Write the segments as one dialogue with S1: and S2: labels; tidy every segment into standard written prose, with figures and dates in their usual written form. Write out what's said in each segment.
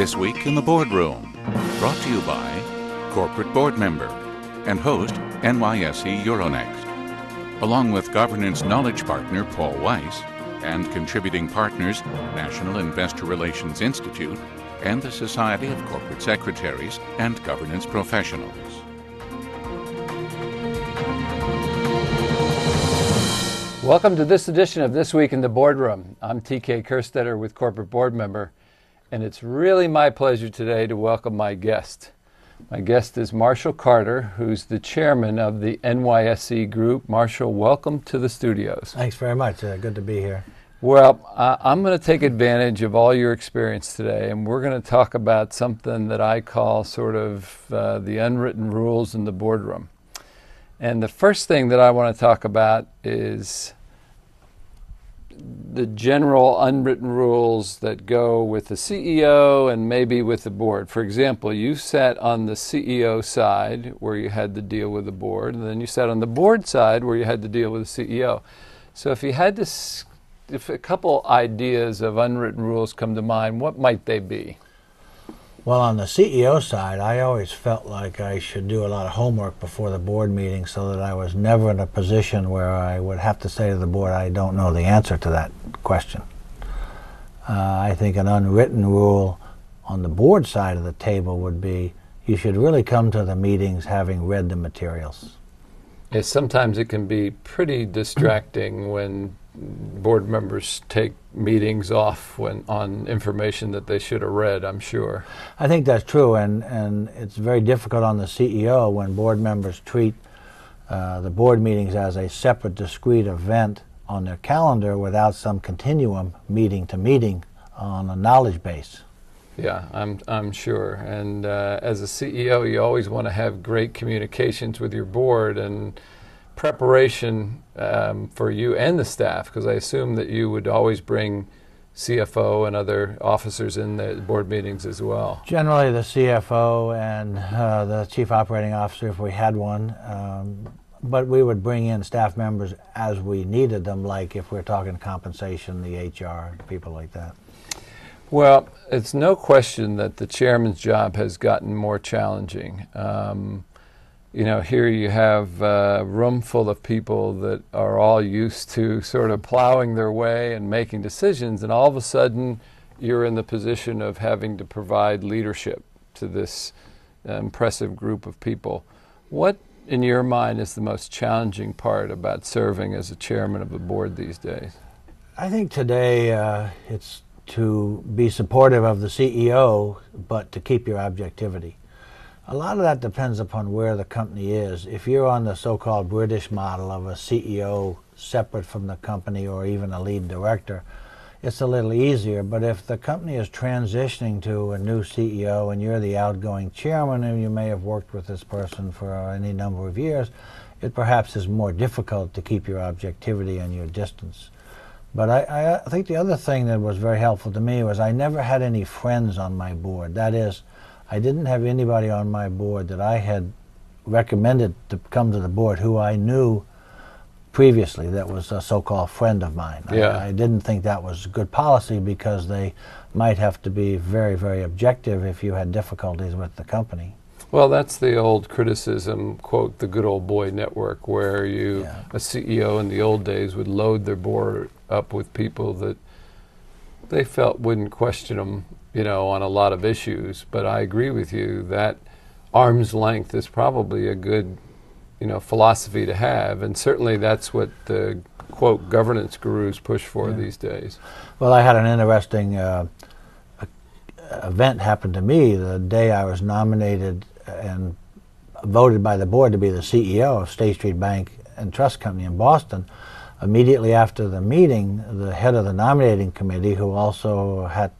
S1: This Week in the Boardroom, brought to you by corporate board member and host NYSE Euronext, along with governance knowledge partner Paul Weiss and contributing partners National Investor Relations Institute and the Society of Corporate Secretaries and Governance Professionals.
S2: Welcome to this edition of This Week in the Boardroom. I'm TK Kerstetter with Corporate Board Member, and it's really my pleasure today to welcome my guest. My guest is Marshall Carter, who's the chairman of the NYSE Group. Marshall, welcome to the studios.
S3: Thanks very much. Good to be here.
S2: Well, I'm going to take advantage of all your experience today, and we're going to talk about something that I call sort of the unwritten rules in the boardroom. And the first thing that I want to talk about is the general unwritten rules that go with the CEO and maybe with the board. For example, you sat on the CEO side where you had to deal with the board, and then you sat on the board side where you had to deal with the CEO. So if you had to, if a couple ideas of unwritten rules come to mind, what might they be?
S3: Well, on the CEO side, I always felt like I should do a lot of homework before the board meeting so that I was never in a position where I would have to say to the board, I don't know the answer to that question. I think an unwritten rule on the board side of the table would be you should really come to the meetings having read the materials.
S2: Yes, sometimes it can be pretty distracting when board members take meetings off on information that they should have read, I'm sure.
S3: I think that's true, and it's very difficult on the CEO when board members treat the board meetings as a separate, discrete event on their calendar without some continuum meeting to meeting on a knowledge base.
S2: Yeah, I'm sure. And as a CEO, you always want to have great communications with your board and preparation for you and the staff, because I assume that you would always bring CFO and other officers in the board meetings as well.
S3: Generally the CFO and the Chief Operating Officer if we had one, but we would bring in staff members as we needed them, like if we're talking compensation, the HR, people like that.
S2: Well, it's no question that the chairman's job has gotten more challenging. Here you have a room full of people that are all used to sort of plowing their way and making decisions, and all of a sudden you're in the position of having to provide leadership to this impressive group of people. What, in your mind, is the most challenging part about serving as a chairman of the board these days?
S3: I think today it's to be supportive of the CEO, but to keep your objectivity. A lot of that depends upon where the company is. If you're on the so-called British model of a CEO separate from the company or even a lead director, it's a little easier. But if the company is transitioning to a new CEO and you're the outgoing chairman and you may have worked with this person for any number of years, it perhaps is more difficult to keep your objectivity and your distance. But I think the other thing that was very helpful to me was I never had any friends on my board. That is, I didn't have anybody on my board that I had recommended to come to the board who I knew previously that was a so-called friend of mine.
S2: Yeah.
S3: I didn't think that was good policy because they might have to be very, very objective if you had difficulties with the company.
S2: Well, that's the old criticism, quote, the good old boy network, where a CEO in the old days would load their board up with people that they felt wouldn't question them, on a lot of issues. But I agree with you that arm's length is probably a good, philosophy to have. And certainly that's what the, quote, governance gurus push for these days.
S3: Well, I had an interesting event happen to me the day I was nominated and voted by the board to be the CEO of State Street Bank and Trust Company in Boston. Immediately after the meeting, the head of the nominating committee, who also had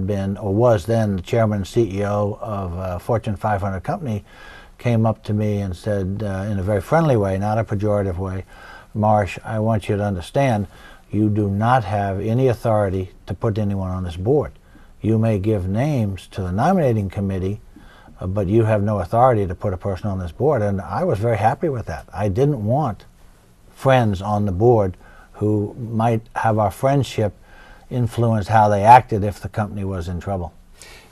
S3: been or was then the chairman and CEO of a Fortune 500 company, came up to me and said in a very friendly way, not a pejorative way, Marsh, I want you to understand you do not have any authority to put anyone on this board. You may give names to the nominating committee, but you have no authority to put a person on this board. And I was very happy with that. I didn't want friends on the board who might have our friendship influence how they acted if the company was in trouble.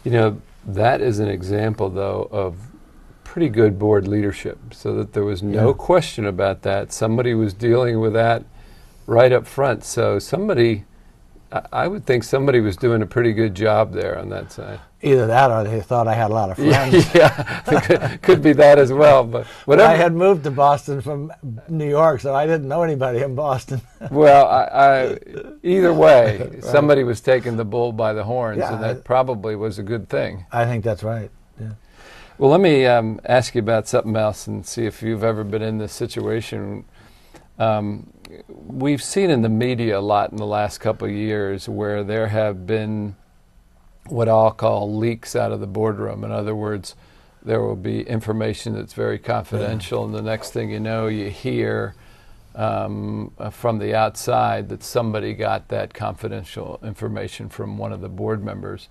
S2: You know, that is an example, though, of pretty good board leadership, so that there was no question about that. Somebody was dealing with that right up front. So somebody, I would think somebody was doing a pretty good job there on that side.
S3: Either that or they thought I had a lot of friends.
S2: Yeah, could be that as well. But whatever.
S3: I had moved to Boston from New York, so I didn't know anybody in Boston.
S2: Well, either way, somebody was taking the bull by the horns, and that probably was a good thing.
S3: I think that's right. Yeah.
S2: Well, let me ask you about something else and see if you've ever been in this situation. We've seen in the media a lot in the last couple of years where there have been what I'll call leaks out of the boardroom. In other words, there will be information that's very confidential, and the next thing you know, you hear from the outside that somebody got that confidential information from one of the board members.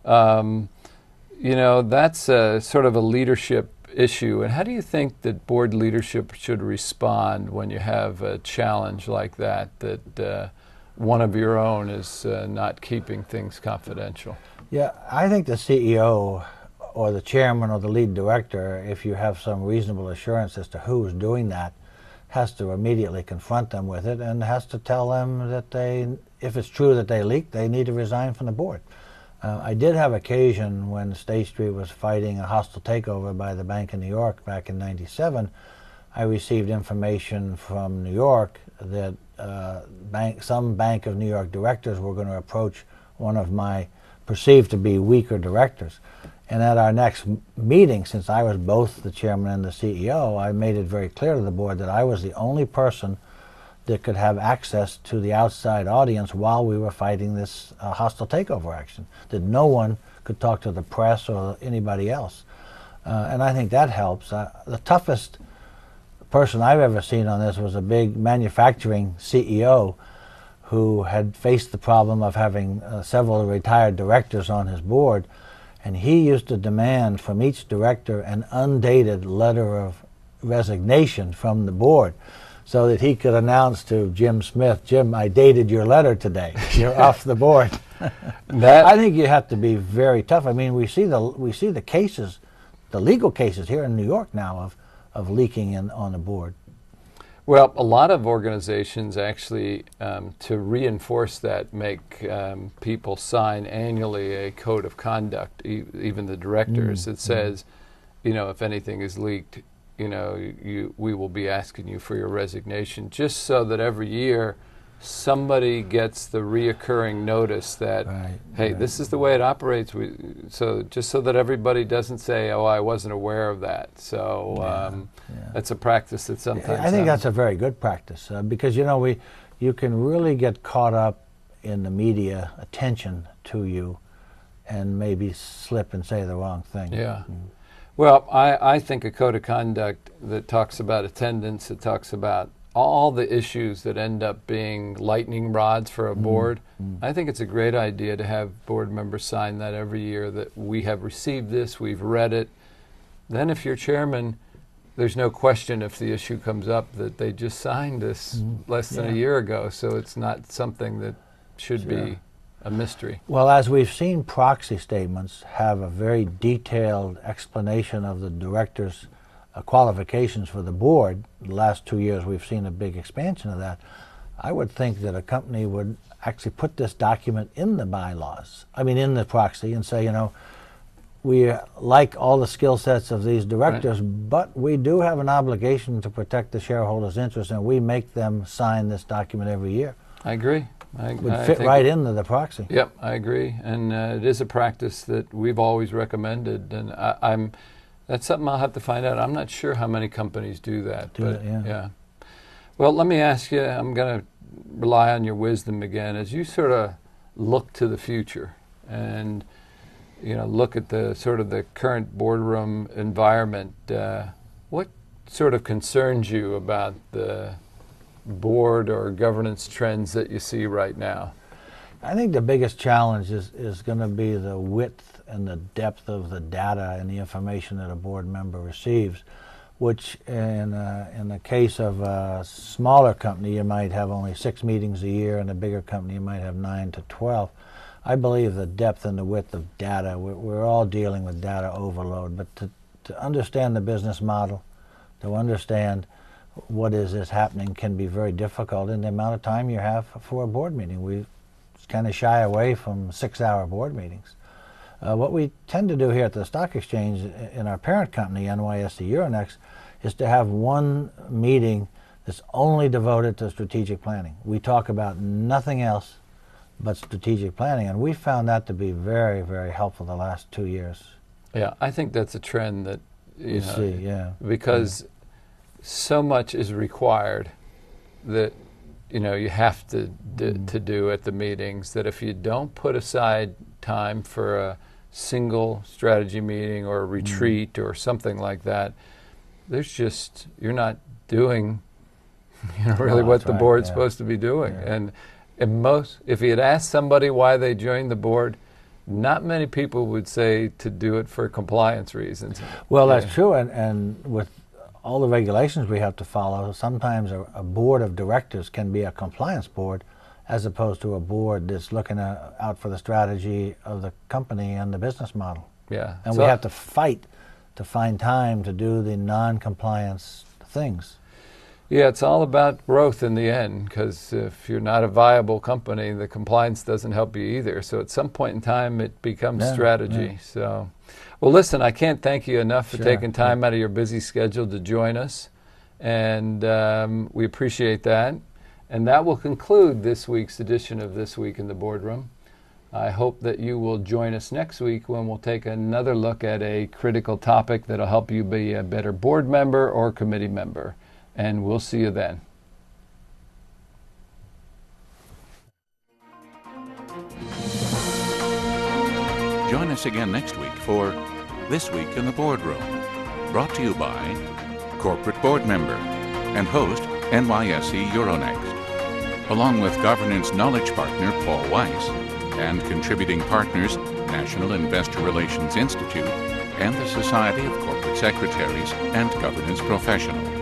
S2: You know, that's sort of a leadership issue. And how do you think that board leadership should respond when you have a challenge like that, that one of your own is not keeping things confidential?
S3: Yeah, I think the CEO or the chairman or the lead director, if you have some reasonable assurance as to who's doing that, has to immediately confront them with it and has to tell them that if it's true that they leaked, they need to resign from the board. I did have occasion when State Street was fighting a hostile takeover by the Bank of New York back in '97. I received information from New York that some Bank of New York directors were going to approach one of my perceived to be weaker directors. And at our next meeting, since I was both the chairman and the CEO, I made it very clear to the board that I was the only person that could have access to the outside audience while we were fighting this hostile takeover action, that no one could talk to the press or anybody else. And I think that helps. The toughest person I've ever seen on this was a big manufacturing CEO who had faced the problem of having several retired directors on his board, and he used to demand from each director an undated letter of resignation from the board, so that he could announce to Jim Smith, "Jim, I dated your letter today. You're off the board." I think you have to be very tough. I mean, we see the cases, the legal cases here in New York now of leaking on the board.
S2: Well, a lot of organizations actually, to reinforce that, make people sign annually a code of conduct, even the directors, that says, you know, if anything is leaked, you know, we will be asking you for your resignation, just so that every year somebody gets the reoccurring notice that, hey, this is the way it operates. Just so that everybody doesn't say, oh, I wasn't aware of that. So that's a practice that sometimes
S3: I think that's a very good practice because, you know, you can really get caught up in the media attention to you and maybe slip and say the wrong thing.
S2: Yeah. Well, I think a code of conduct that talks about attendance, it talks about all the issues that end up being lightning rods for a board. I think it's a great idea to have board members sign that every year, that we have received this, we've read it. Then if you're chairman, there's no question if the issue comes up that they just signed this less than a year ago, so it's not something that should be a mystery.
S3: Well, as we've seen, proxy statements have a very detailed explanation of the director's qualifications for the board. The last 2 years we've seen a big expansion of that. I would think that a company would actually put this document in the bylaws, in the proxy, and say, you know, we like all the skill sets of these directors, but we do have an obligation to protect the shareholders' interests, and we make them sign this document every year.
S2: I agree.
S3: Would fit right into the proxy.
S2: Yep, I agree, and it is a practice that we've always recommended, and that's something I'll have to find out. I'm not sure how many companies do that. Yeah. Well, let me ask you, I'm going to rely on your wisdom again, as you sort of look to the future and, you know, look at the sort of the current boardroom environment. What sort of concerns you about the board or governance trends that you see right now?
S3: I think the biggest challenge is going to be the width and the depth of the data and the information that a board member receives, which in the case of a smaller company, you might have only 6 meetings a year, and a bigger company, you might have 9 to 12. I believe the depth and the width of data, we're all dealing with data overload, but to understand the business model, to understand what is happening can be very difficult in the amount of time you have for a board meeting. We kind of shy away from 6-hour board meetings. What we tend to do here at the stock exchange in our parent company, NYSE Euronext, is to have one meeting that's only devoted to strategic planning. We talk about nothing else but strategic planning, and we found that to be very, very helpful the last 2 years.
S2: Yeah, I think that's a trend that you know,
S3: see, yeah,
S2: because so much is required that you have to do at the meetings, that if you don't put aside time for a single strategy meeting or a retreat or something like that, you're not doing really what the board's supposed to be doing.
S3: Yeah.
S2: And if you had asked somebody why they joined the board, not many people would say to do it for compliance reasons.
S3: Well, that's true, and with all the regulations we have to follow, sometimes a board of directors can be a compliance board as opposed to a board that's looking out for the strategy of the company and the business model.
S2: Yeah.
S3: And we have to fight to find time to do the non-compliance things.
S2: Yeah, it's all about growth in the end, because if you're not a viable company, the compliance doesn't help you either. So at some point in time, it becomes strategy.
S3: Yeah.
S2: So, well, listen, I can't thank you enough for taking time out of your busy schedule to join us, and we appreciate that. And that will conclude this week's edition of This Week in the Boardroom. I hope that you will join us next week when we'll take another look at a critical topic that'll help you be a better board member or committee member. And we'll see you then.
S1: Join us again next week for This Week in the Boardroom, brought to you by corporate board member and host NYSE Euronext, along with governance knowledge partner Paul Weiss and contributing partners National Investor Relations Institute and the Society of Corporate Secretaries and Governance Professionals.